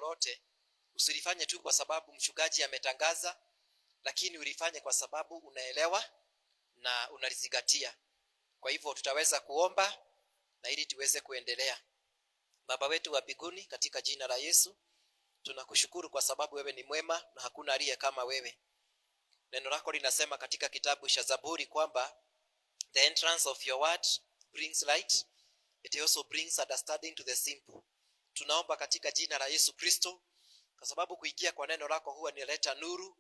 lolote, usilifanye tu kwa sababu mchungaji ametangaza, lakini ulifanye kwa sababu unaelewa na unalizingatia. Kwa hivyo tutaweza kuomba na ili tuweze kuendelea. Baba wetu wa mbinguni, katika jina la Yesu, tunakushukuru kwa sababu wewe ni mwema na hakuna aliye kama wewe. Neno lako linasema katika kitabu cha Zaburi kwamba the entrance of your word brings light, it also brings understanding to the simple. Tunaomba katika jina la Yesu Kristo, kwa sababu kuingia kwa neno lako huwa inaleta nuru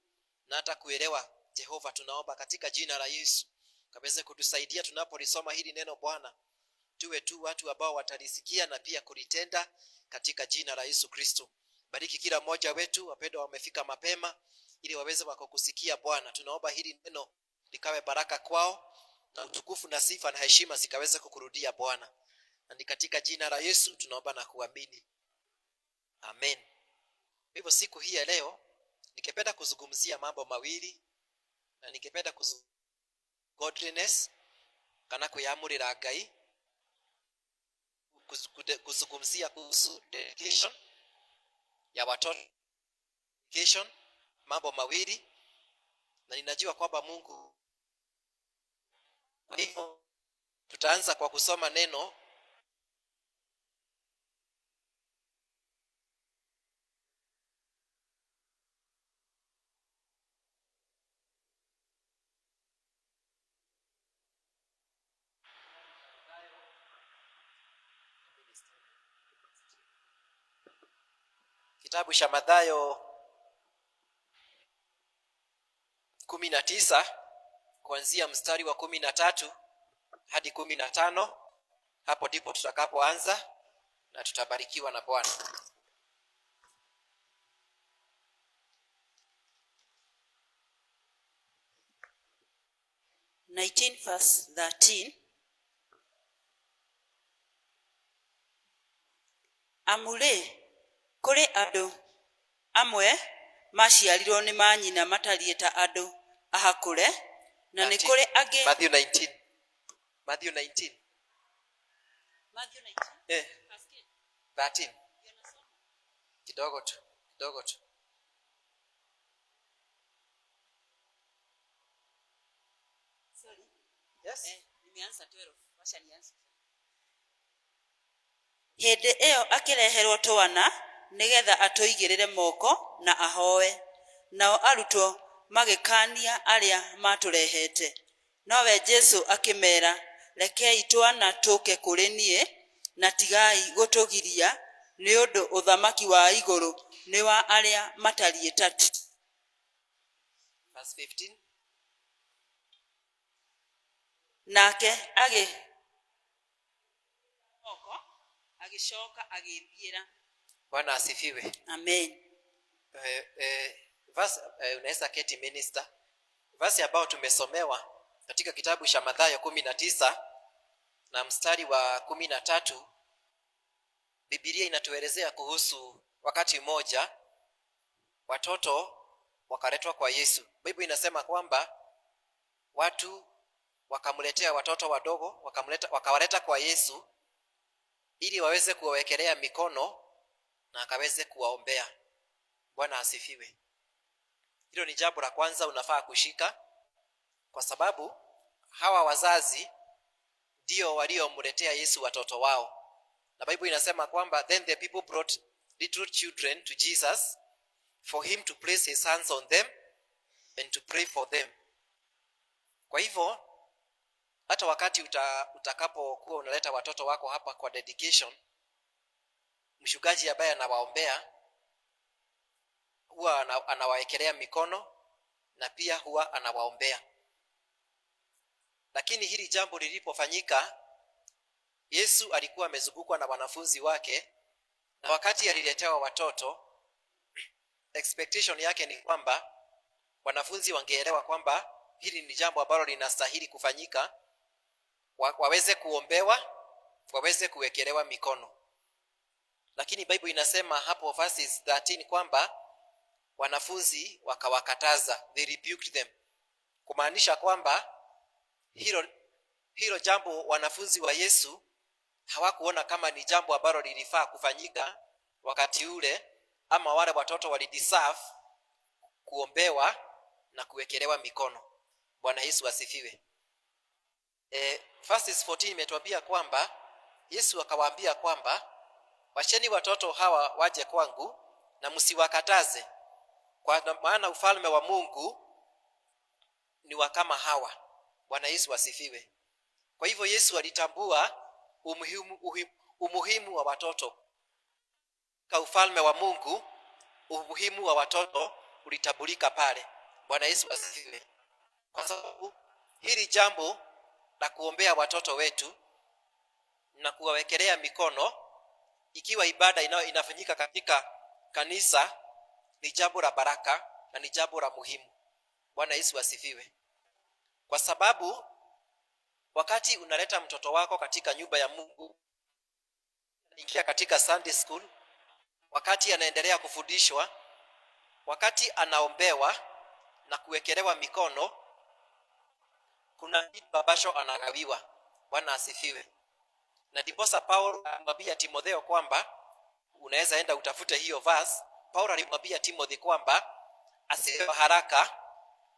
na hata kuelewa. Jehova, tunaomba katika jina la Yesu kaweze kutusaidia tunapolisoma hili neno Bwana, tuwe tu watu ambao watalisikia na pia kulitenda katika jina la Yesu Kristo. Bariki kila mmoja wetu, wapendwa wamefika mapema ili waweze kukusikia Bwana. Tunaomba hili neno likawe baraka kwao na utukufu na sifa na heshima zikaweze kukurudia Bwana. Na ni katika jina la Yesu tunaomba na kuamini. Amen. Hivyo siku hii ya leo ningependa kuzungumzia mambo mawili, na ningependa godliness kana kuyamurira Ngai, kuzungumzia kuhusu dedication ya watoto, dedication, mambo mawili, na ninajua kwamba Mungu. Kwa hivyo tutaanza kwa kusoma neno kitabu cha Mathayo 19 kuanzia mstari wa 13 hadi 15. Hapo ndipo tutakapoanza na tutabarikiwa na Bwana. 19 verse 13. Amule kuri ando amwe maciarirwo ni manyina matariĩ ta andũ ahakũre, na nĩ kũrĩ angĩ. Matthew 19. Matthew 19. 13. Kidogo tu. Sorry. Yes. Nimeanza 12. Wacha nianze. Hĩndĩ ĩyo akĩreherwo twana nĩgetha atũigĩrĩre moko na ahoe. Nao arutwo magĩkania arĩa matũrehete. Nowe Jesu akĩmera, rekei twana tũke kũrĩ niĩ, na tigai gũtũgiria, nĩ ũndũ ũthamaki wa igũrũ nĩ wa arĩa matariĩ tatu. Verse 15. Nake agĩcoka agĩthiĩra. Bwana asifiwe. Amen. Verse unaweza keti minister. Verse ambao tumesomewa katika kitabu cha Mathayo 19 na mstari wa 13, Biblia inatuelezea kuhusu wakati mmoja watoto wakaletwa kwa Yesu. Biblia inasema kwamba watu wakamletea watoto wadogo, wakawaleta kwa Yesu ili waweze kuwawekelea mikono na akaweze kuwaombea. Bwana asifiwe. Hilo ni jambo la kwanza unafaa kushika, kwa sababu hawa wazazi ndio waliomletea Yesu watoto wao. Na Biblia inasema kwamba then the people brought little children to Jesus for him to place his hands on them and to pray for them. Kwa hivyo hata wakati utakapokuwa unaleta watoto wako hapa kwa dedication, mchungaji ambaye anawaombea huwa anawaekelea mikono na pia huwa anawaombea. Lakini hili jambo lilipofanyika, Yesu alikuwa amezungukwa na wanafunzi wake, na wakati aliletewa watoto, expectation yake ni kwamba wanafunzi wangeelewa kwamba hili ni jambo ambalo linastahili kufanyika, waweze kuombewa, waweze kuwekelewa mikono. Lakini Biblia inasema hapo verses 13 kwamba wanafunzi wakawakataza, they rebuked them, kumaanisha kwamba hilo jambo wanafunzi wa Yesu hawakuona kama ni jambo ambalo lilifaa kufanyika wakati ule, ama wale watoto walideserve kuombewa na kuwekelewa mikono. Bwana Yesu asifiwe. Verse 14 imetuambia kwamba Yesu akawaambia kwamba wacheni watoto hawa waje kwangu na msiwakataze, kwa maana ufalme wa Mungu ni wa kama hawa. Bwana Yesu asifiwe. Kwa hivyo Yesu alitambua umuhimu wa watoto. Kwa ufalme wa Mungu umuhimu wa watoto ulitambulika pale. Bwana Yesu asifiwe. Kwa sababu hili jambo la kuombea watoto wetu na kuwawekelea mikono ikiwa ibada inafanyika katika kanisa ni jambo la baraka na ni jambo la muhimu. Bwana Yesu asifiwe. Kwa sababu wakati unaleta mtoto wako katika nyumba ya Mungu, ingia katika Sunday school, wakati anaendelea kufundishwa, wakati anaombewa na kuwekelewa mikono, kuna kitu ambacho anagawiwa. Bwana asifiwe. Na ndiposa Paulo alimwambia Timotheo kwamba unaweza enda utafute hiyo verse. Paulo alimwambia Timothy kwamba asiwe haraka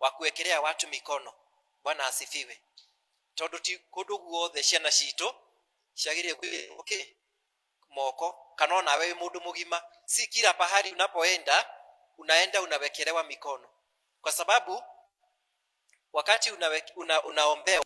wa kuwekelea watu mikono. Bwana asifiwe. Tondu ti kundu guothe ciana citũ ciagĩrĩire kwĩhoka moko kana nawe mundu mugima. Si kila pahali unaenda unawekelewa mikono, kwa sababu wakati unaombewa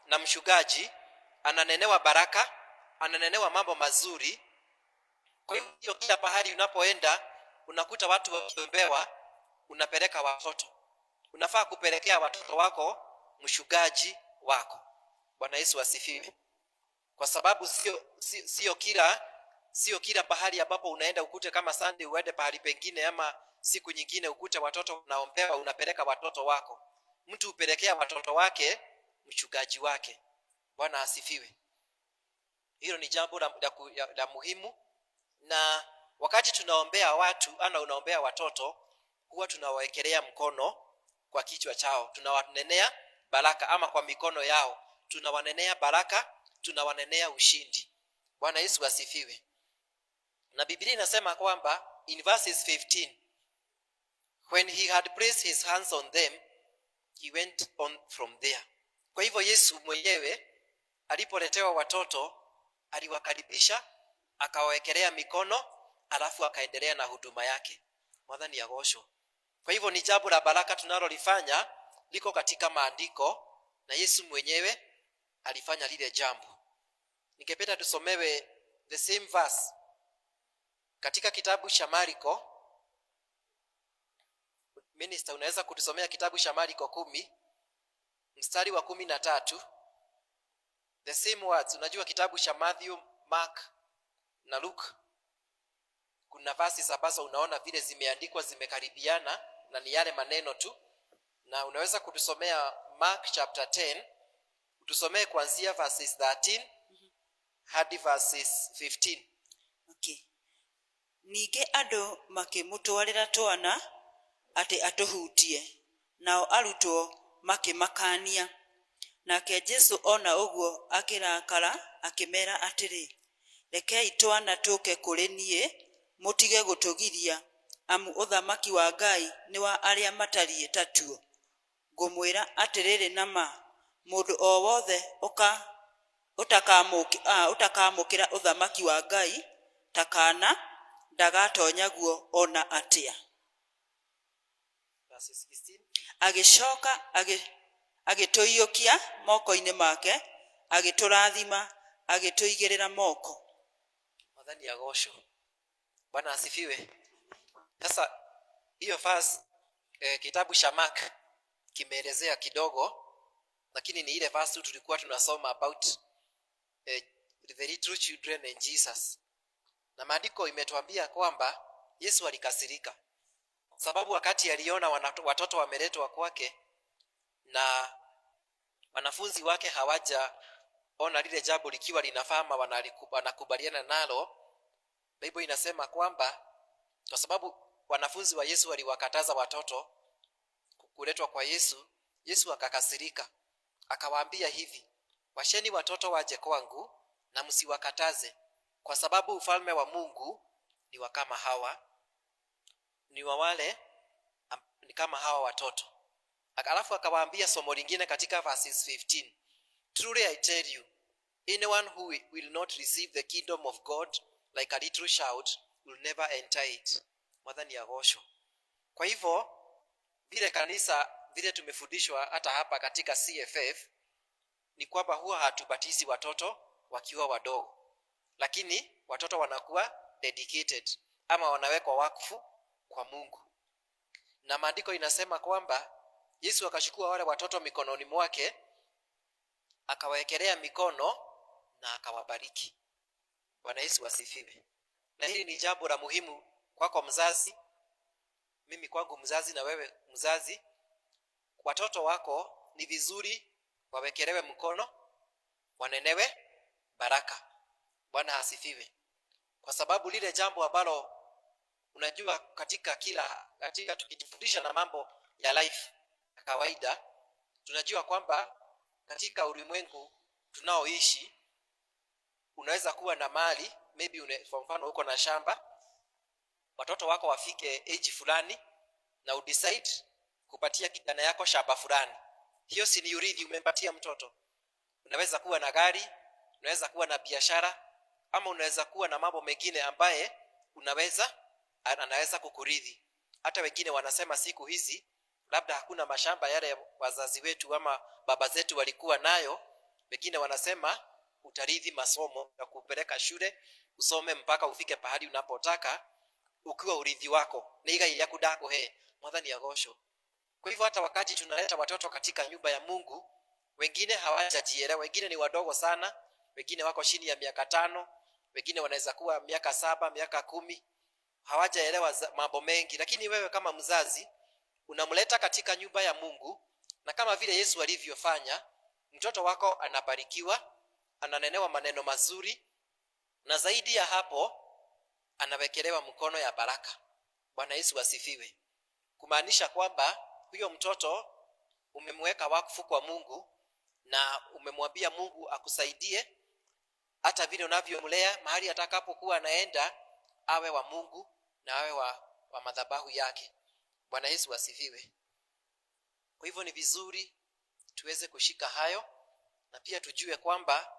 na mshugaji, ananenewa baraka, ananenewa mambo mazuri. Kwa hiyo kila pahali unapoenda unakuta watu wakiombewa, unapeleka watoto. Unafaa kupelekea watoto wako mshugaji wako. Bwana Yesu asifiwe. Kwa sababu sio kila pahali ambapo unaenda ukute kama Sunday uende pahali pengine ama siku nyingine ukute watoto unaombewa unapeleka watoto wako. Mtu upelekea watoto wake mchungaji wake. Bwana asifiwe. Hilo ni jambo la muhimu. Na wakati tunaombea watu unaombea watoto, huwa tunawawekelea mkono kwa kichwa chao, tunawanenea baraka, ama kwa mikono yao tunawanenea baraka, tunawanenea ushindi. Bwana Yesu asifiwe. Na Biblia inasema kwamba in verses 15, when he had placed his hands on them, he went on from there. Kwa hivyo Yesu mwenyewe alipoletewa watoto aliwakaribisha, akawawekelea mikono, alafu akaendelea na huduma yake. Mwadhani agosho. Kwa hivyo ni jambo la baraka tunalolifanya, liko katika maandiko na Yesu mwenyewe alifanya lile jambo. Ningependa tusomewe the same verse katika kitabu cha Marko. Minister, unaweza kutusomea kitabu cha Marko 10 mstari wa 13. The same words. Unajua kitabu cha Matthew, Mark na Luke kuna verses ambazo unaona vile zimeandikwa zimekaribiana na ni yale maneno tu. Na unaweza kutusomea Mark chapter 10, utusomee kuanzia verses 13 hadi verses 15. Okay. Ningĩ andũ makĩmũtwarĩra twana atĩ atũhutie, nao arutwo makĩmakania. Nake Jesu ona ũguo akĩrakara, akĩmera atĩrĩ, rekei twana tũke kũrĩ niĩ, mũtige gũtũgiria, amu ũthamaki wa Ngai nĩ wa arĩa matariĩ ta tuo. Ngũmwĩra atĩrĩrĩ na ma, mũndũ o wothe ũtakamũkĩra ũthamaki wa Ngai ta kaana, ndagatonya guo ona atĩa. Agĩcoka agĩtũiyũkia moko-inĩ make, agĩtũrathima, agĩtũigĩrĩra moko. Mwadhani agosho. Bwana asifiwe. Sasa hiyo verse kitabu cha Mark kimeelezea kidogo, lakini ni ile verse tulikuwa tunasoma about the little children and Jesus. Na maandiko imetuambia kwamba Yesu alikasirika sababu wakati aliona watoto wameletwa kwake na wanafunzi wake hawajaona lile jambo likiwa linafaa wanakubaliana nalo, Biblia inasema kwamba kwa sababu wanafunzi wa Yesu waliwakataza watoto kuletwa kwa Yesu, Yesu akakasirika. Akawaambia hivi, washeni watoto waje kwangu na msiwakataze, kwa sababu ufalme wa Mungu ni wa kama hawa, ni wa wale ni kama hawa watoto. Alafu akawaambia somo lingine katika verses 15. Truly I tell you, anyone who will not receive the kingdom of God like a little child will never enter it. Mwadhani ya gosho. Kwa hivyo vile kanisa vile tumefundishwa hata hapa katika CFF ni kwamba huwa hatubatizi watoto wakiwa wadogo, lakini watoto wanakuwa dedicated ama wanawekwa wakfu kwa Mungu. Na maandiko inasema kwamba Yesu akachukua wale watoto mikononi mwake, akawaekelea mikono na akawabariki. Bwana Yesu asifiwe. Na hili ni jambo la muhimu kwako mzazi, mimi kwangu mzazi na wewe mzazi. Watoto wako ni vizuri wawekelewe mkono, wanenewe baraka. Bwana asifiwe. Kwa sababu lile jambo ambalo unajua katika tukijifundisha na mambo ya life ya kawaida, tunajua kwamba katika ulimwengu tunaoishi unaweza kuwa na mali, maybe kwa mfano uko na shamba, watoto wako wafike age fulani na udecide kupatia kijana yako shamba fulani. Hiyo si ni urithi umempatia mtoto. Unaweza kuwa na gari, unaweza kuwa na biashara, ama unaweza kuwa na mambo mengine ambaye anaweza kukurithi. Hata wengine wanasema siku hizi labda hakuna mashamba yale wazazi wetu ama baba zetu walikuwa nayo. Wengine wanasema utarithi masomo na kupeleka shule usome mpaka ufike pahali unapotaka ukiwa urithi wako. Na igai yako dako mwadhani ya gosho. Kwa hivyo hata wakati tunaleta watoto katika nyumba ya Mungu, wengine hawajajielewa, wengine ni wadogo sana, wengine wako chini ya miaka 5, wengine wanaweza kuwa miaka 7, miaka 10, hawajaelewa mambo mengi. Lakini wewe kama mzazi unamleta katika nyumba ya Mungu, na kama vile Yesu alivyofanya, mtoto wako anabarikiwa, ananenewa maneno mazuri, na zaidi ya hapo anawekelewa mkono ya baraka. Bwana Yesu asifiwe. Kumaanisha kwamba huyo mtoto umemweka wakfu kwa Mungu na umemwambia Mungu akusaidie hata vile unavyomlea, mahali atakapokuwa anaenda awe wa Mungu na awe wa madhabahu yake. Bwana Yesu asifiwe. Kwa hivyo ni vizuri tuweze kushika hayo, na pia tujue kwamba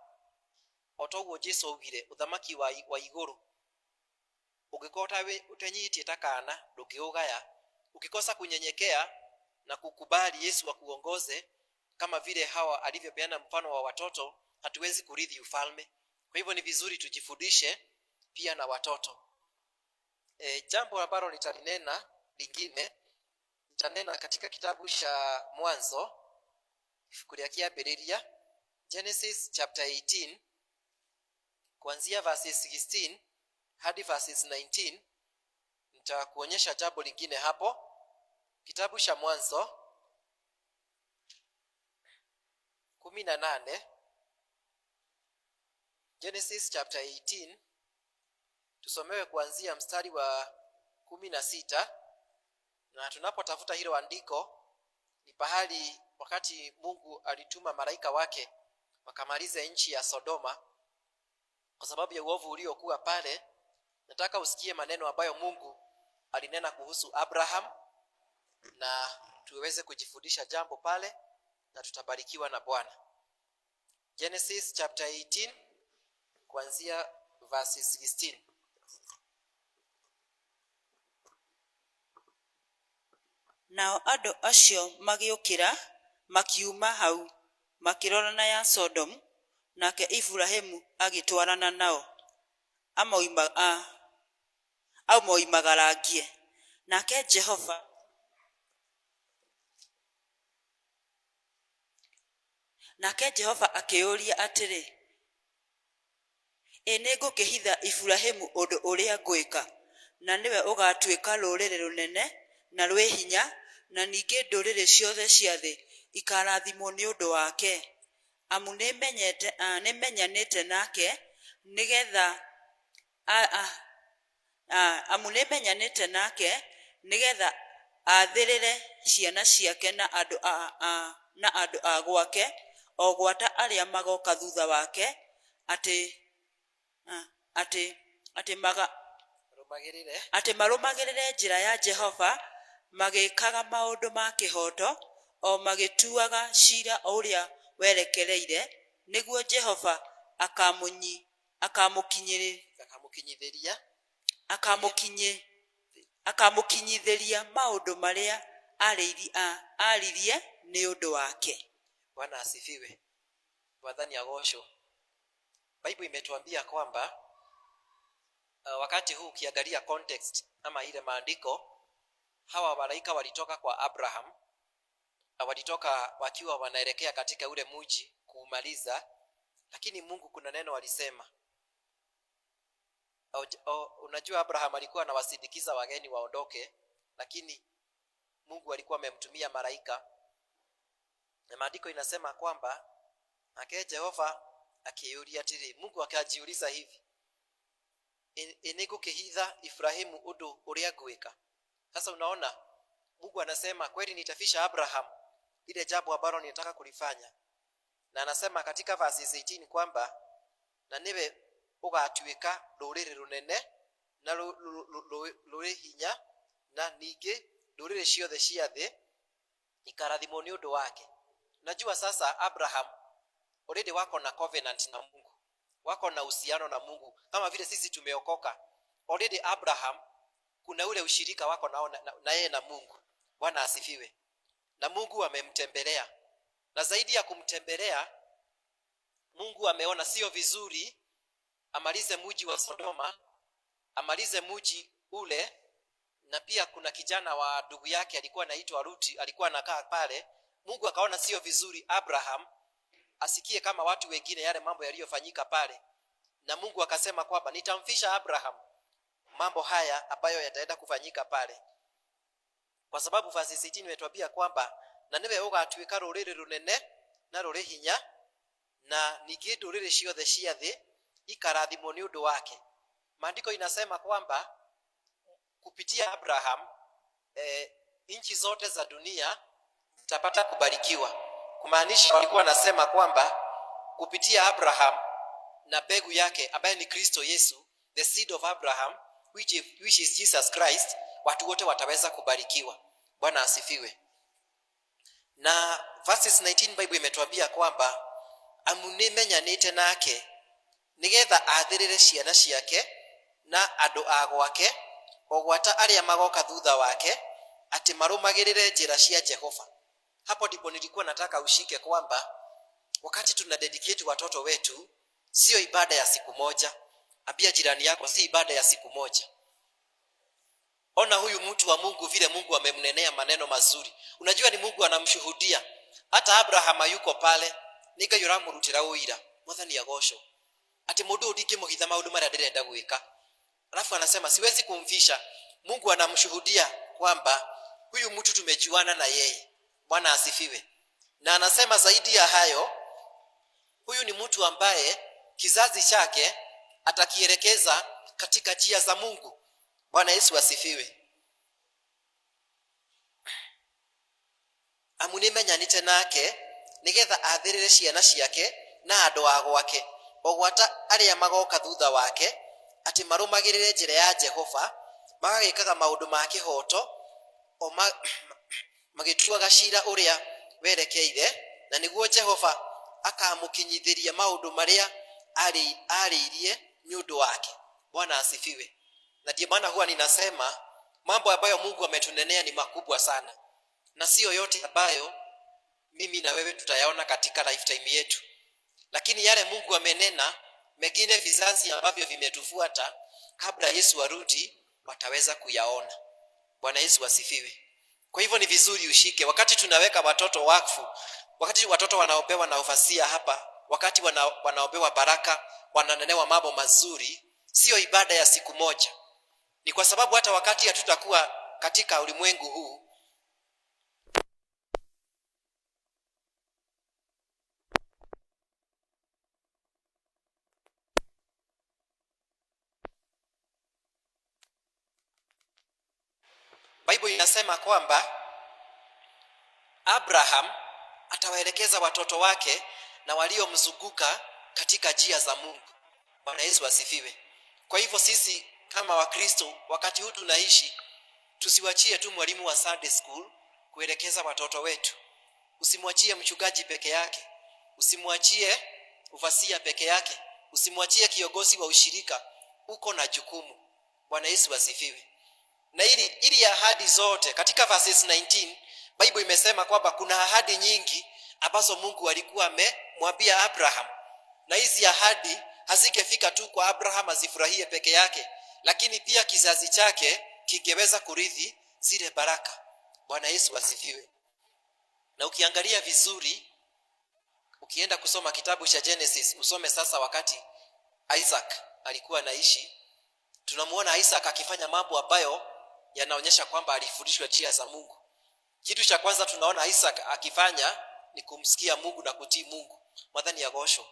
otoguo Jesu ugire uthamaki wa iguru ugikota we utenyitie takana ndukiugaya. Ukikosa kunyenyekea na kukubali Yesu akuongoze kama vile hawa alivyopeana mfano wa watoto, hatuwezi kurithi ufalme. Kwa hivyo ni vizuri tujifundishe pia na watoto. Jambo ambalo nitalinena lingine, nitanena katika kitabu cha Mwanzo, kifungu cha Biblia, Genesis chapter 18, kuanzia verses 16 hadi verses 19. Nitakuonyesha jambo lingine hapo. Kitabu cha Mwanzo 18, Genesis chapter 18, tusomewe kuanzia mstari wa 16. Na tunapotafuta hilo andiko ni pahali wakati Mungu alituma malaika wake wakamalize nchi ya Sodoma kwa sababu ya uovu uliokuwa pale. Nataka usikie maneno ambayo Mungu alinena kuhusu Abraham na tuweze kujifundisha jambo pale na tutabarikiwa na Bwana. Genesis chapter 18 kuanzia verses 16. Nao andũ acio magiũkĩra makiuma hau makĩrorana ya Sodomu, nake Ibrahimu agĩtwarana nao amoimagarangie. Nake Jehova akĩũria atĩrĩ, nĩ ngũkĩhitha Ibrahimu ũndũ ũrĩa ngwĩka, na nĩwe ũgatuĩka rũrĩrĩ rũnene na rwĩ hinya, na ningĩ ndũrĩrĩ ciothe cia thĩ ikarathimwo nĩ ũndũ wake. Amu nĩmenyanĩte nake nigetha athirire ciana ciake na andu a gwake o gwata arĩa magoka thutha wake atĩ marũmagĩrĩre njĩra ya Jehova magĩkaga maũndũ ma kĩhoto o magĩtuaga ciira ũrĩa werekereire nĩguo Jehova akamũkinyithĩria maũndũ marĩa aririe nĩ ũndũ wake. Bwana asifiwe. Mwathani agocwo. Bible imetuambia kwamba wakati huu ukiangalia context ama ile maandiko, hawa malaika walitoka kwa Abraham, walitoka wakiwa wanaelekea katika ule mji kuumaliza, lakini Mungu kuna neno alisema. Unajua Abraham alikuwa anawasindikiza wageni waondoke, lakini Mungu alikuwa amemtumia malaika. Na maandiko inasema kwamba Jehova akiuria tiri, Mungu akajiuliza hivi, inigukihitha Ibrahimu undu uria ngwika. Sasa unaona Mungu anasema kweli nitafisha Abraham ile jambo ambalo ninataka kulifanya. Na anasema katika verse 18 kwamba na niwe ugatuika ruriri runene na ruri hinya na ningi ruriri ciothe cia thi ikarathimwo ni undu wake. Najua sasa Abraham already wako na covenant na Mungu, wako na uhusiano na Mungu kama vile sisi tumeokoka. Already Abraham kuna ule ushirika wako na yeye na Mungu. Bwana asifiwe. Na Mungu amemtembelea, na zaidi ya kumtembelea Mungu ameona sio vizuri amalize mji wa Sodoma, amalize mji ule. Na pia kuna kijana wa ndugu yake alikuwa anaitwa Ruti, alikuwa anakaa pale. Mungu akaona sio vizuri Abraham asikie kama watu wengine yale mambo yaliyofanyika pale, na Mungu akasema kwamba nitamfisha Abraham mambo haya ambayo yataenda kufanyika pale. Kwa sababu verse 16 imetuambia kwamba na niwe ugatuika ruriri runene na ruri hinya na ningi nduriri ciothe cia thi ikarathimwo ni undu wake. Maandiko inasema kwamba kupitia Abraham nchi zote za dunia zitapata kubarikiwa. Kumaanisha walikuwa nasema kwamba kupitia Abraham na mbegu yake ambaye ni Kristo Yesu, the seed of Abraham which is Jesus Christ, watu wote wataweza kubarikiwa. Bwana asifiwe. Na verses 19 Bible imetuambia kwamba amunimenyanite nake nigetha athirire ciana ciake na andu a gwake ogwata aria magoka thutha wake ati marumagirire njira cia Jehova. Hapo ndipo nilikuwa nataka ushike kwamba wakati tuna dedicate watoto wetu, sio ibada ya siku moja. Ambia jirani yako si ibada ya siku moja. Ona huyu mtu wa Mungu vile Mungu amemnenea maneno mazuri. Unajua ni Mungu anamshuhudia. Hata Abraham yuko pale, nika yuramurutira uira. Mwathani agocwo. Ati mundu ndikimuhitha maundu maria ndirenda gwika. Alafu anasema siwezi kumfisha. Mungu anamshuhudia kwamba huyu mtu tumejuana na yeye. Bwana asifiwe. Na anasema zaidi ya hayo, huyu ni mtu ambaye kizazi chake atakielekeza katika njia za Mungu. Bwana Yesu asifiwe. Amunimenyanite nake nigetha athirire ciana ciake na andu a gwake ogwata aria magoka thutha wake ati marumagirire njira ya Jehova magagikaga maundu ma kihoto o magituaga ciira uria werekeire na niguo Jehova akamukinyithiria maundu maria ariirie ni undu wake. Bwana asifiwe. Na ndiyo maana huwa ninasema mambo ambayo Mungu ametunenea ni makubwa sana, na sio yote ambayo mimi na wewe tutayaona katika lifetime yetu, lakini yale Mungu amenena mengine vizazi ambavyo vimetufuata kabla Yesu arudi wataweza kuyaona. Bwana Yesu asifiwe. Kwa hivyo ni vizuri ushike wakati tunaweka watoto wakfu, wakati watoto wanaopewa na overseer hapa, wakati wanaopewa baraka, wananenewa mambo mazuri, sio ibada ya siku moja. Ni kwa sababu hata wakati hatutakuwa katika ulimwengu huu, Bible inasema kwamba Abraham atawaelekeza watoto wake na waliomzunguka katika njia za Mungu. Bwana Yesu asifiwe. Kwa hivyo sisi kama Wakristo wakati huu tunaishi, tusiwachie tu mwalimu wa Sunday school kuelekeza watoto wetu. Usimwachie mchungaji peke yake, usimwachie ufasia peke yake, usimwachie kiongozi wa ushirika. Uko na jukumu. Bwana Yesu asifiwe. Na ili ahadi zote katika verses 19 Bible imesema kwamba kuna ahadi nyingi ambazo Mungu alikuwa amemwambia Abraham, na hizi ahadi hazingefika tu kwa Abraham azifurahie peke yake, lakini pia kizazi chake kingeweza kurithi zile baraka. Bwana Yesu asifiwe. Na ukiangalia vizuri, ukienda kusoma kitabu cha Genesis, usome sasa wakati Isaac alikuwa anaishi, tunamuona Isaac akifanya mambo ambayo yanaonyesha kwamba alifundishwa njia za Mungu. Kitu cha kwanza tunaona Isaac akifanya ni kumsikia Mungu na kutii Mungu. Mwadhani ya gosho.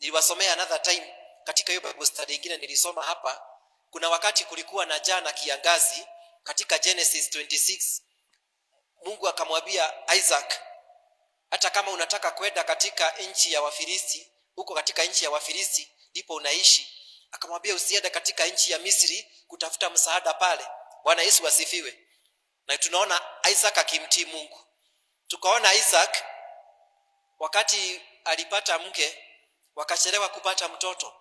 Niliwasomea another time katika hiyo Bible study nyingine nilisoma hapa. Kuna wakati kulikuwa na njaa na kiangazi katika Genesis 26. Mungu akamwambia Isaac, hata kama unataka kwenda katika nchi ya Wafilisti, huko katika nchi ya Wafilisti ndipo unaishi. Akamwambia usiende katika nchi ya Misri kutafuta msaada pale. Bwana Yesu asifiwe. Na tunaona Isaac akimtii Mungu. Tukaona Isaac wakati alipata mke wakachelewa kupata mtoto,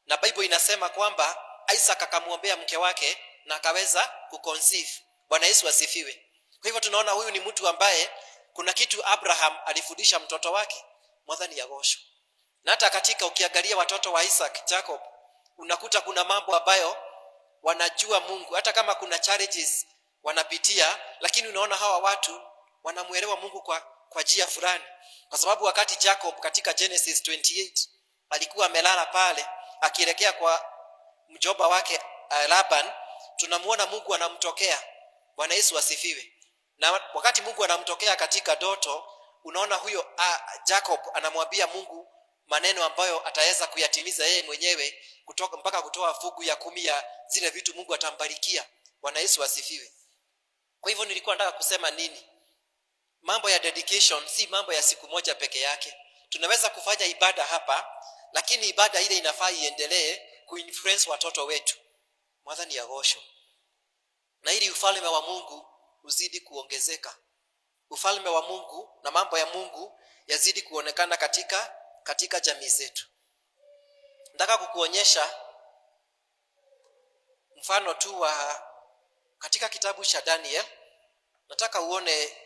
na Bible inasema kwamba Isaac akamwombea mke wake na akaweza kuconceive. Bwana Yesu asifiwe. Kwa hivyo tunaona huyu ni mtu ambaye kuna kitu Abraham alifundisha mtoto wake. Mwadhani ya gosho. Na hata katika ukiangalia watoto wa Isaac, Jacob, unakuta kuna mambo ambayo wanajua Mungu, hata kama kuna challenges wanapitia, lakini unaona hawa watu wanamuelewa Mungu kwa njia fulani. Kwa sababu wakati Jacob katika Genesis 28 alikuwa amelala pale akielekea kwa mjomba wake Laban, tunamuona Mungu anamtokea. Bwana Yesu asifiwe. Na wakati Mungu anamtokea katika ndoto, unaona huyo Jacob anamwambia Mungu maneno ambayo ataweza kuyatimiza yeye mwenyewe, mpaka kutoa fungu ya 10 ya zile vitu Mungu atambarikia. Bwana Yesu asifiwe. Kwa hivyo nilikuwa nataka kusema nini? Mambo ya dedication si mambo ya siku moja peke yake. Tunaweza kufanya ibada hapa, lakini ibada ile inafaa iendelee kuinfluence watoto wetu. Mwadhani ya gosho. Na ili ufalme wa Mungu uzidi kuongezeka, ufalme wa Mungu na mambo ya Mungu yazidi kuonekana katika jamii zetu. Nataka kukuonyesha mfano tu wa katika kitabu cha Daniel. Nataka uone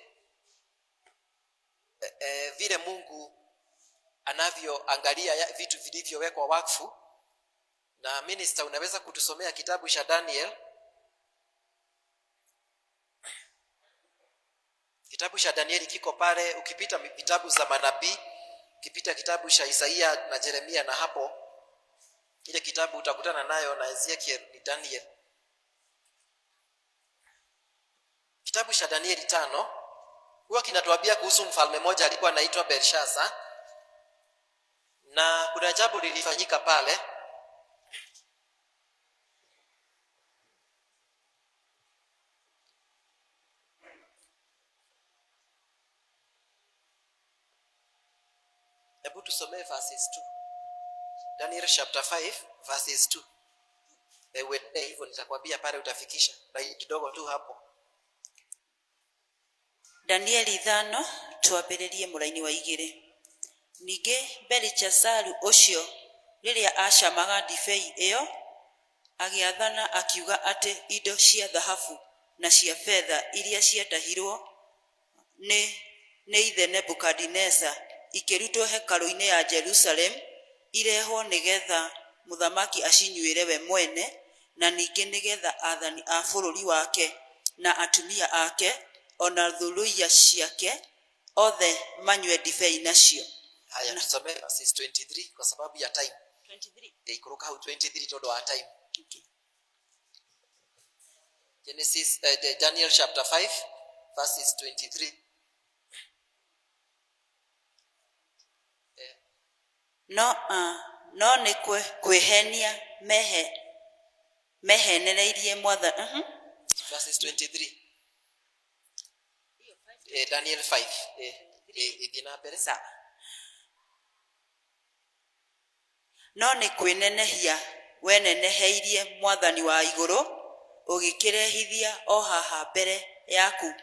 vile Mungu anavyoangalia vitu vilivyowekwa wakfu. Na minister, unaweza kutusomea kitabu cha Daniel? Kitabu cha Danieli kiko pale, ukipita vitabu za manabii, ukipita kitabu cha Isaia na Yeremia, na hapo ile kitabu utakutana nayo na Ezekiel ni Daniel. Kitabu cha Danieli 5 huwa kinatuambia kuhusu mfalme mmoja alikuwa anaitwa Belshaza, na kuna jambo lilifanyika pale. Hebu tusomee verses 2. Daniel chapter 5 verses 2. Hivyo nitakwambia pale utafikisha. Na kidogo tu hapo. Danieli 5 twambĩrĩrie mũraini wa 2. Ningĩ Belishazaru ũcio rĩrĩa acamaga ndibei ĩyo agĩathana akiuga atĩ indo cia thahabu na cia fedha iria ciatahirwo nĩ ithe Nebukadneza ikĩrutwo hekarũ-inĩ ya Jerusalem irehwo nĩgetha mũthamaki acinyuĩre we mwene, na ningĩ nĩgetha athani a bũrũri wake na atumia ake ona thuriya ciake othe manywe ndibei nacio. Haya, tusome verses 23 kwa sababu ya time. 23. Ikuruka 23 todo wa time. Okay. Genesis Daniel chapter 5 verses 23. No nĩ kwĩhenia mehenereirie mwatha. Verses 23. Daniel 5 ithina mbere. Sawa. No nĩ kwĩnenehia weneneheirie Mwathani wa igũrũ, ũgĩkĩrehithia o haha mbere yaku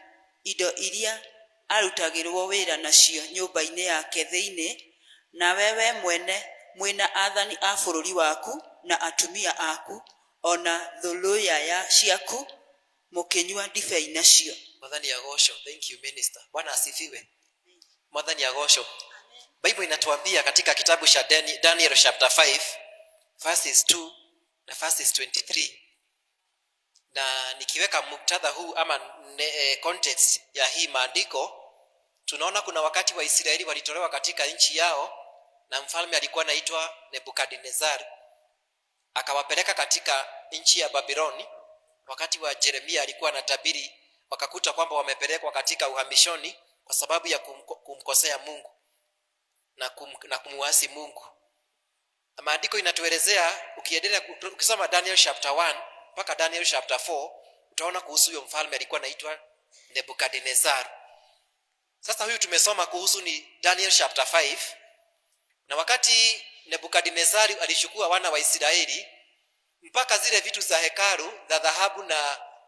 indo iria arutagĩrwo wĩra nacio nyũmba-inĩ yake thĩinĩ, nawe we mwene mwĩna athani a bũrũri waku na atumia aku, ona thũrũya ya ciaku mũkĩnyua ndibei nacio. Mwathani agocwo. Thank you minister. Bwana asifiwe. Mwathani agocwo. Bible inatuambia katika kitabu cha Daniel chapter 5 verses 2 na verses 23. Na nikiweka muktadha huu ama context ya hii maandiko, tunaona kuna wakati wa Israeli walitolewa katika nchi yao na mfalme alikuwa anaitwa Nebukadnezar. Akawapeleka katika nchi ya Babiloni. Wakati wa Yeremia alikuwa anatabiri, wakakuta kwamba wamepelekwa katika uhamishoni kwa sababu ya kumkosea Mungu na kumuasi Mungu. Maandiko inatuelezea, ukiendelea ukisoma Daniel chapter 1 mpaka Daniel chapter 4, utaona kuhusu huyo mfalme alikuwa anaitwa Nebukadnezar. Sasa huyu tumesoma kuhusu ni Daniel chapter 5, na wakati Nebukadnezar alichukua wana wa Israeli, mpaka zile vitu za hekalu za dhahabu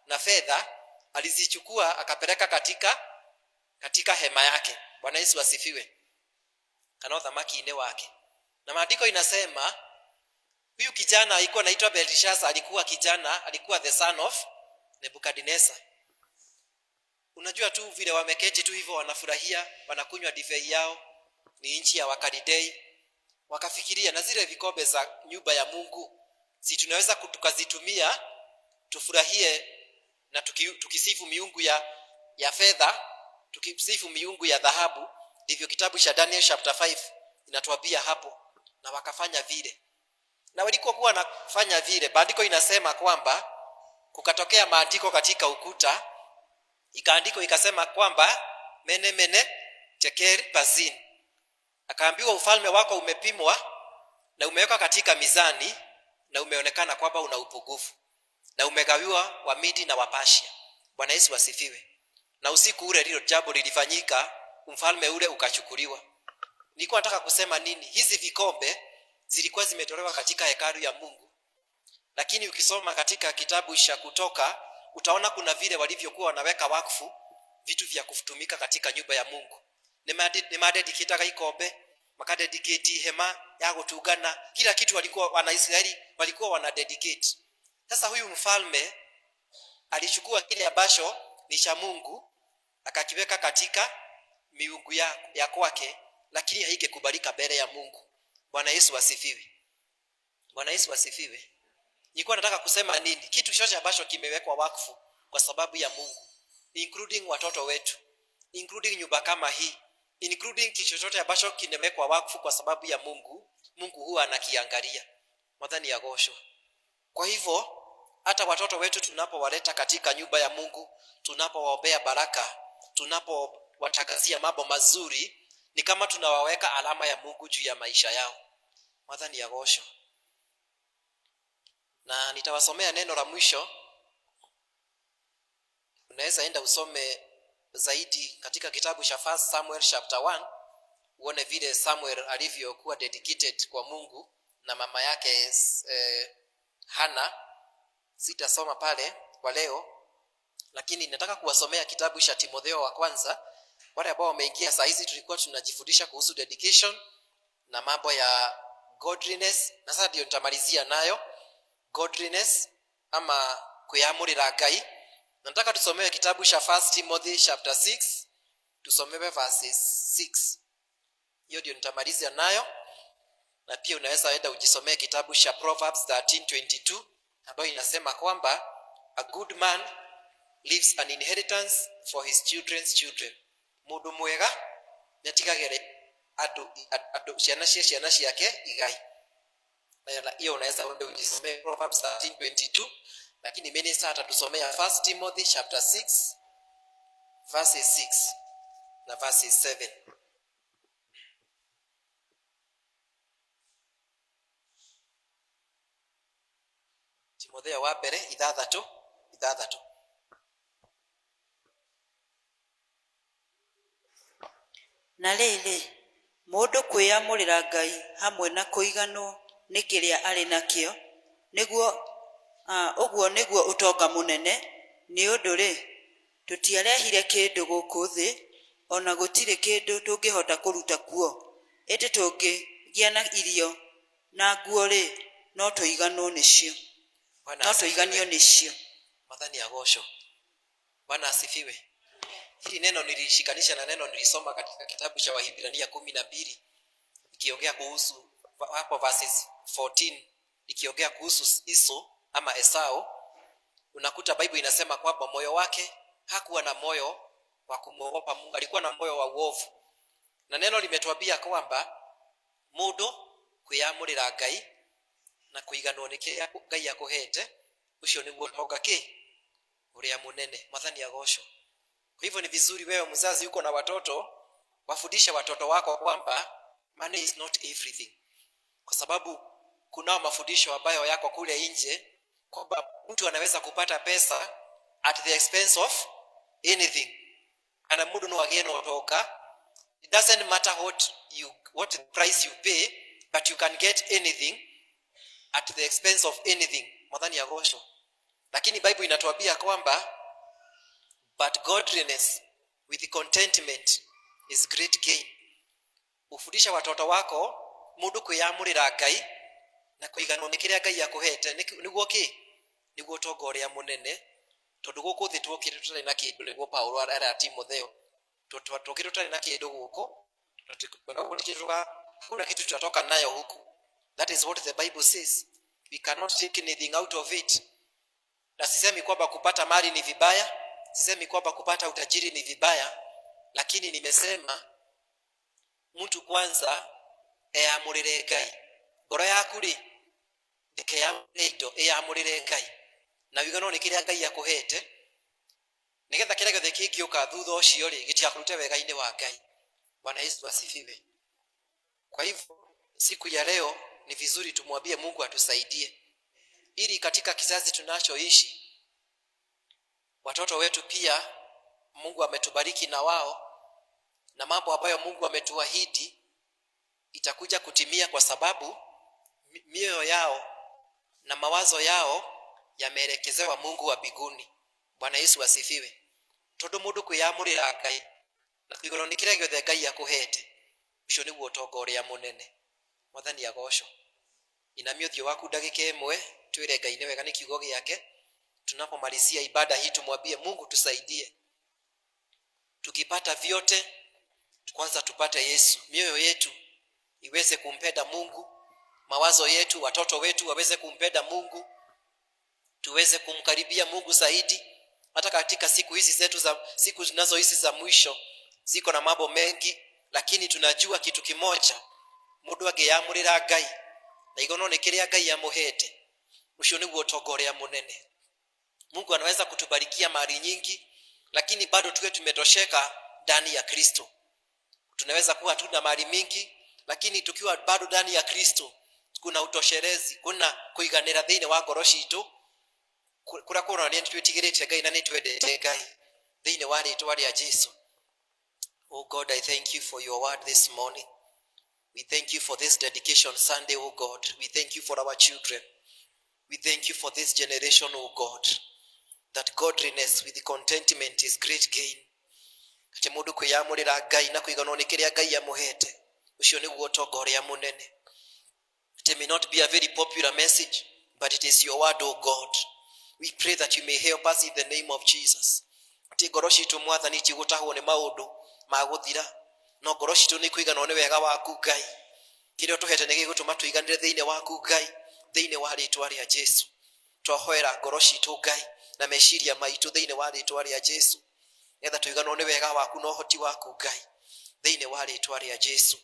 na fedha alizichukua akapeleka katika hema yake. Bwana Yesu asifiwe. Kana thamaki ine wake. Na maandiko inasema huyu kijana alikuwa anaitwa Belteshazzar, alikuwa the son of Nebukadnezar. Unajua tu vile wameketi tu hivyo wanafurahia, wanakunywa divai yao, ni nchi ya Wakaldei. Wakafikiria na zile vikombe za nyumba ya Mungu, si tunaweza tukazitumia tufurahie na tukisifu miungu ya fedha, tukisifu miungu ya dhahabu. Ndivyo kitabu cha Daniel chapter 5 inatuambia hapo. Na wakafanya vile. Na walikuwa wanafanya vile, maandiko inasema kwamba kukatokea maandiko katika ukuta, ikaandiko ikasema kwamba mene tekel bazin. Akaambiwa ufalme wako umepimwa na umewekwa katika mizani na umeonekana kwamba una upungufu, na umegawiwa Wamedi na Wapashia. Bwana Yesu asifiwe. Na usiku ule lilo jambo lilifanyika, mfalme ule ukachukuliwa. Nilikuwa nataka kusema nini? Hizi vikombe zilikuwa zimetolewa katika hekalu ya Mungu. Lakini ukisoma katika kitabu cha Kutoka, utaona kuna vile walivyokuwa wanaweka wakfu vitu vya kutumika katika nyumba ya Mungu. Ni madedicate ikombe, makadedicate hema ya gutungana, kila kitu walikuwa Wanaisraeli walikuwa wanadedicate. Sasa huyu mfalme alichukua kile ambacho ni cha Mungu akakiweka katika miungu ya kwake, lakini haikekubalika mbele ya Mungu. Bwana Yesu asifiwe. Bwana Yesu asifiwe. Nilikuwa nataka kusema nini? Kitu chochote ambacho kimewekwa wakfu kwa sababu ya Mungu, including watoto wetu, including nyumba kama hii, including kitu chochote ambacho kimewekwa wakfu kwa sababu ya Mungu, Mungu huwa anakiangalia. Mwadhani ya gosho. Kwa hivyo hata watoto wetu tunapowaleta katika nyumba ya Mungu, tunapowaombea baraka, tunapowatangazia mambo mazuri, ni kama tunawaweka alama ya Mungu juu ya maisha yao. Mwadhani ya gosho. Na nitawasomea neno la mwisho. Unaweza enda usome zaidi katika kitabu cha 1 Samuel chapter 1, uone vile Samuel alivyokuwa dedicated kwa Mungu na mama yake Hana. Sitasoma pale kwa leo, lakini nataka kuwasomea kitabu cha Timotheo wa kwanza. Wale ambao wameingia saa hizi tulikuwa tunajifundisha kuhusu dedication na mambo ya godliness, na sasa ndio nitamalizia nayo godliness ama kuyamurira Ngai. Nataka tusomewe kitabu cha 1 Timothy chapter 6, tusomewe verses 6. Hiyo ndio nitamalizia nayo. Na pia unaweza enda ujisomee kitabu cha Proverbs 13:22 ambayo inasema kwamba a good man leaves an inheritance for his children's children. Mundu mwega natigagere adu ciana ciake igai. Na hiyo unaweza enda ujisomee Proverbs 13:22, lakini mimi sasa atatusomea 1 Timothy chapter 6 verses 6 na verses 7. Timotheo wa mbere 6:6. Na rĩrĩ, mũndũ kwĩyamũrĩra Ngai hamwe na kũiganwo nĩ kĩrĩa arĩ nakĩo, ũguo nĩguo ũtonga mũnene, nĩ ũndũ-rĩ, tũtiarehire kĩndũ gũkũ thĩ, ona gũtirĩ kĩndũ tũngĩhota kũruta kuo, ĩndĩ tũngĩgĩa na irio na nguo-rĩ, no tũiganwo nĩcio, no tũiganio nĩcio. Mwathani agocwo. Bwana asifiwe. Hili neno nilishikanisha na neno nilisoma katika kitabu cha Wahibrania 12 ikiongea kuhusu hapo verses 14 ikiongea kuhusu Esau. Unakuta Biblia inasema kwamba moyo wake hakuwa na moyo wa kumwogopa Mungu, alikuwa na moyo wa uovu. Na neno limetuambia kwamba mundu kwiyamurira Ngai na kuiganwo nĩ kĩrĩa Ngai akũhete, ucio nĩguo ũtonga ũrĩa munene. Mwathani agocwo. Kwa hivyo ni vizuri wewe mzazi uko na watoto, wafundishe watoto wako kwamba money is not everything. Kwa sababu kuna mafundisho ambayo yako kule nje kwamba mtu anaweza kupata pesa at the expense of anything. Ana mundu no ageno toka. It doesn't matter what price you pay, but you can get anything at the expense of anything. Mwadhani ya gosho. Lakini Bible inatuambia kwamba but godliness with contentment is great gain. Ufundisha watoto wako mundu kwiyamurira Ngai na kuiganwo nĩ kĩrĩa Ngai akũhete nĩguo nĩguo ũtonga ũrĩa mũnene. Tondu gũkũ thĩ twokire tutarĩ na kĩndũ, nĩguo Paulo ara Timotheo, twokire tutarĩ na kĩndũ gũkũ, kuna kitu tutatoka nayo huku. That is what the Bible says. We cannot take anything out of it. Na sisemi kwamba kupata mali ni vibaya, sisemi kwamba kupata utajiri ni vibaya, lakini nimesema mtu kwanza eyamurire Ngai. Ngoro yaku ri eyamurire Ngai na wigano nĩ kĩrĩa Ngai akũhete, nigetha kĩrĩa gĩothe kĩngĩũka thutha ũcio ri gĩtigakurute wega-inĩ wa Ngai. Bwana Yesu asifiwe. Kwa hivyo siku ya leo ni vizuri tumwambie Mungu atusaidie ili katika kizazi tunachoishi watoto wetu pia Mungu ametubariki na wao, na mambo ambayo Mungu ametuahidi itakuja kutimia, kwa sababu mioyo yao na mawazo yao yameelekezewa Mungu wa mbinguni. Bwana Yesu asifiwe. Tondu mundu kwiyamurira Ngai na kuiganwo nĩ kĩrĩa gĩothe Ngai akũhete, ucio nĩguo ũtonga ũrĩa mũnene. Mwathani agocwo. Inamia ũthiũ waku ndagĩka ĩmwe twĩre Ngai nĩ wega nĩ kiugo gĩake. Tunapomalizia ibada hii tumwambie Mungu tusaidie. Tukipata vyote kwanza tupate Yesu. Mioyo yetu iweze kumpenda Mungu, mawazo yetu, watoto wetu waweze kumpenda Mungu, tuweze kumkaribia Mungu zaidi. Hata katika siku hizi zetu siku zinazoishi za mwisho ziko na mambo mengi, lakini tunajua kitu kimoja, mundu angĩyamũrĩra Ngai na igono nĩ kĩrĩa Ngai amũhete, ucio nĩguo ũtonga ũrĩa mũnene. Mungu anaweza kutubarikia mali nyingi, lakini bado tuwe tumetosheka ndani ya Kristo. Tunaweza kuwa tuna mali mingi, lakini tukiwa bado ndani ya Kristo kuna utosherezi, kuna kuiganĩra thĩinĩ wa ngoro citũ, kura kuna nĩ twĩtigĩrĩte Ngai na nĩ twendete Ngai thĩinĩ wa rĩĩtwa rĩa Jesũ. Oh God, I thank you for your word this morning. We thank you for this dedication Sunday, oh God. We thank you for our children. We thank you for this generation, oh God, that godliness with contentment is great gain. Ati mundu kwiyamurira Ngai na kuiganwo nĩ kĩrĩa Ngai amũhete, ucio nĩguo ũtonga ũrĩa mũnene. It may not be a very popular message, but it is your word, oh God. We pray that you may help us in the name of Jesus. Ati ngoro citũ Mwathani tigũtahwo nĩ maũndũ ma gũthira, no ngoro citũ nĩ kũiganwo nĩ wega waku Ngai. Kĩrĩa ũtũhete nĩ gĩgũtũma tũiganĩre thĩinĩ waku Ngai, thĩinĩ wa rĩĩtwa rĩa Jesũ. Twahoera ngoro citũ Ngai na meciria maitũ thĩinĩ wa rĩĩtwa rĩa Jesũ, nĩgetha tũiganwo nĩ wega waku na ũhoti waku Ngai, thĩinĩ wa rĩĩtwa rĩa Jesũ.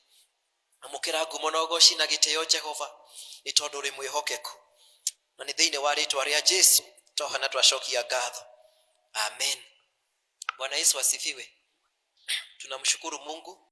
Amũkĩra ngumo na ũgooci na gĩtĩo Jehova, nĩ tondũ ũrĩ mwĩhokeku, na nĩ thĩinĩ wa rĩĩtwa rĩa Jesũ twahoya na twacokia ngatho. Amen. Bwana Yesu asifiwe. Tunamshukuru Mungu